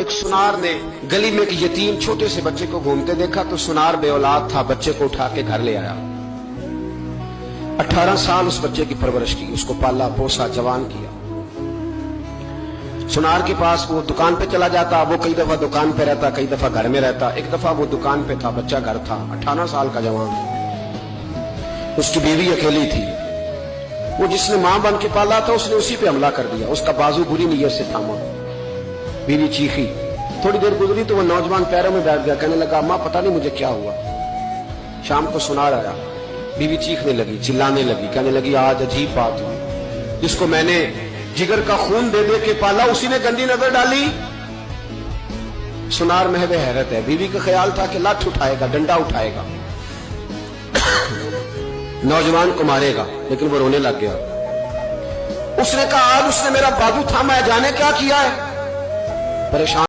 ایک سنار نے گلی میں ایک یتیم چھوٹے سے بچے کو گھومتے دیکھا تو سنار بے اولاد تھا، بچے کو اٹھا کے گھر لے آیا۔ 18 سال اس بچے کی پرورش کی، اس کو پالا پوسا جوان کیا۔ سنار کے پاس وہ دکان پہ چلا جاتا، وہ کئی دفعہ دکان پہ رہتا، کئی دفعہ گھر میں رہتا۔ ایک دفعہ وہ دکان پہ تھا، بچہ گھر تھا، 18 سال کا جوان۔ اس کی بیوی اکیلی تھی، وہ جس نے ماں بن کے پالا تھا اس نے اسی پہ حملہ کر دیا، اس کا بازو بری نیت سے تھاما۔ بیوی چیخی، تھوڑی دیر گزری تو وہ نوجوان پیروں میں بیٹھ گیا، کہنے لگا ماں پتہ نہیں مجھے کیا ہوا۔ شام کو سنار آیا، بیوی چیخنے لگی، چلانے لگی، کہنے لگی آج عجیب بات ہوئی، جس کو میں نے جگر کا خون دے دے کے پالا اسی نے گندی نظر ڈالی۔ سنار محو حیرت ہے، بیوی کا خیال تھا کہ لٹھ اٹھائے گا، ڈنڈا اٹھائے گا، نوجوان کو مارے گا، لیکن وہ رونے لگ گیا۔ اس نے کہا آج اس نے میرا بازو تھاما ہے، جانے کیا کیا ہے۔ پریشان